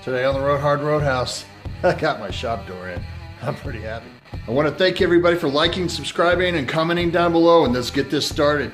Today on the Roadhouse, I got my shop door in. I'm pretty happy. I want to thank everybody for liking, subscribing, and commenting down below, and let's get this started.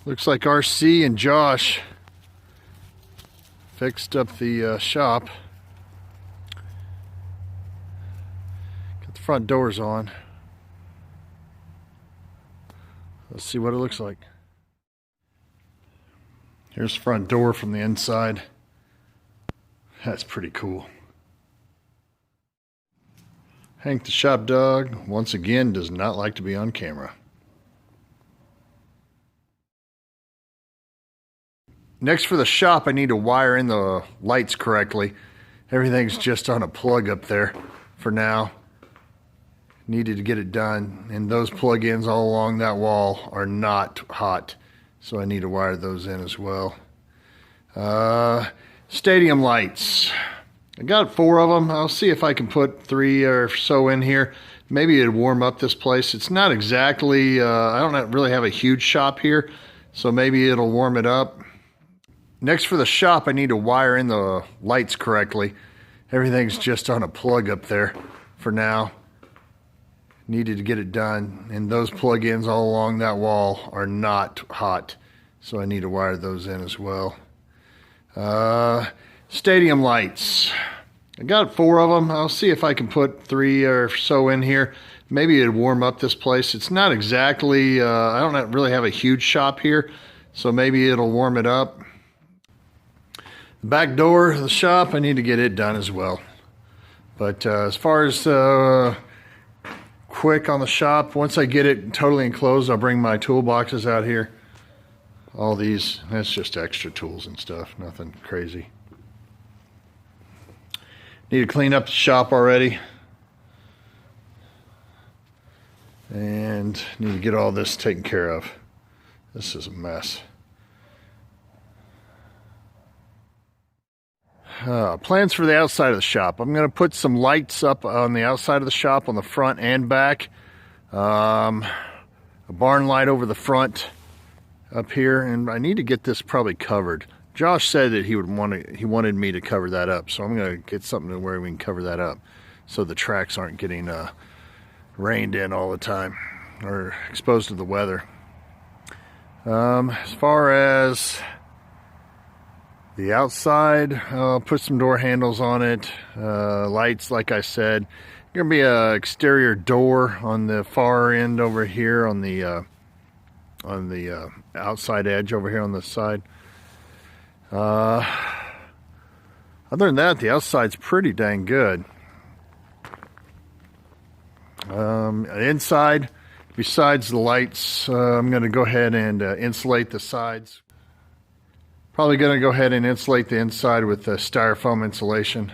Looks like RC and Josh fixed up the shop. Got the front doors on. Let's see what it looks like. Here's the front door from the inside. That's pretty cool. Hank the shop dog, once again, does not like to be on camera. Next for the shop, I need to wire in the lights correctly. Everything's just on a plug up there for now. Needed to get it done, and those plug-ins all along that wall are not hot, so I need to wire those in as well. Stadium lights. I got 4 of them. I'll see if I can put 3 or so in here. Maybe it'd warm up this place. It's not exactly, I don't really have a huge shop here, so maybe it'll warm it up. Next for the shop, I need to wire in the lights correctly. Everything's just on a plug up there for now. Needed to get it done, and those plug-ins all along that wall are not hot, so I need to wire those in as well. Stadium lights. I got 4 of them. I'll see if I can put 3 or so in here. Maybe it'd warm up this place. It's not exactly, I don't really have a huge shop here, so maybe it'll warm it up. The back door of the shop, I need to get it done as well. But as far as quick on the shop, once I get it totally enclosed, I'll bring my toolboxes out here. All these, that's just extra tools and stuff, nothing crazy. Need to clean up the shop already. And need to get all this taken care of. This is a mess. Plans for the outside of the shop. I'm going to put some lights up on the outside of the shop on the front and back. A barn light over the front up here, and I need to get this probably covered. Josh said that he wanted me to cover that up, so I'm going to get something to where we can cover that up so the tracks aren't getting rained in all the time or exposed to the weather. As far as the outside, I'll put some door handles on it. Lights, like I said. Gonna be a exterior door on the far end over here on the outside edge over here on the side. Other than that, the outside's pretty dang good. Inside, besides the lights, I'm gonna go ahead and insulate the sides. Probably going to go ahead and insulate the inside with the styrofoam insulation.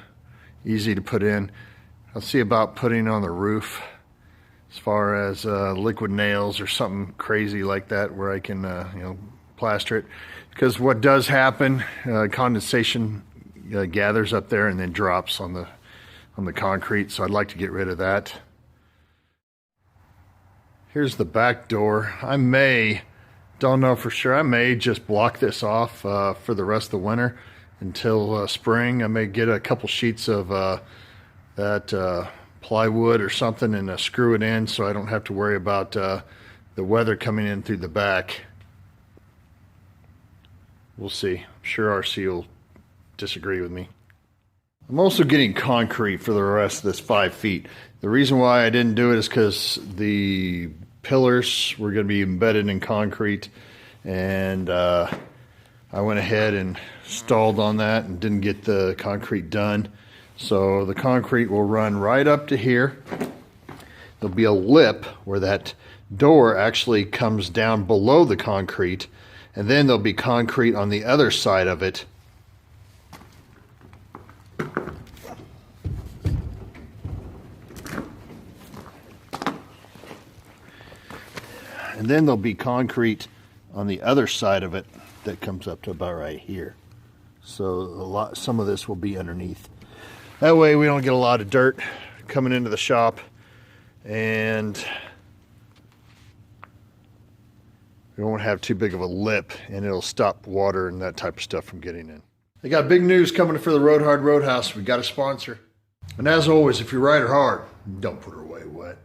Easy to put in. I'll see about putting on the roof as far as liquid nails or something crazy like that where I can plaster it. Because what does happen, condensation gathers up there and then drops on the concrete, so I'd like to get rid of that. Here's the back door. Don't know for sure. I may just block this off for the rest of the winter until spring. I may get a couple sheets of that plywood or something and screw it in so I don't have to worry about the weather coming in through the back. We'll see. I'm sure RC will disagree with me. I'm also getting concrete for the rest of this 5 feet. The reason why I didn't do it is because the pillars were going to be embedded in concrete, and I went ahead and stalled on that and didn't get the concrete done. So the concrete will run right up to here. There'll be a lip where that door actually comes down below the concrete, and then there'll be concrete on the other side of it. And then there'll be concrete on the other side of it that comes up to about right here. So some of this will be underneath. That way we don't get a lot of dirt coming into the shop, and we won't have too big of a lip, and it'll stop water and that type of stuff from getting in. They got big news coming for the Roadhouse. We got a sponsor. And as always, if you ride her hard, don't put her away wet.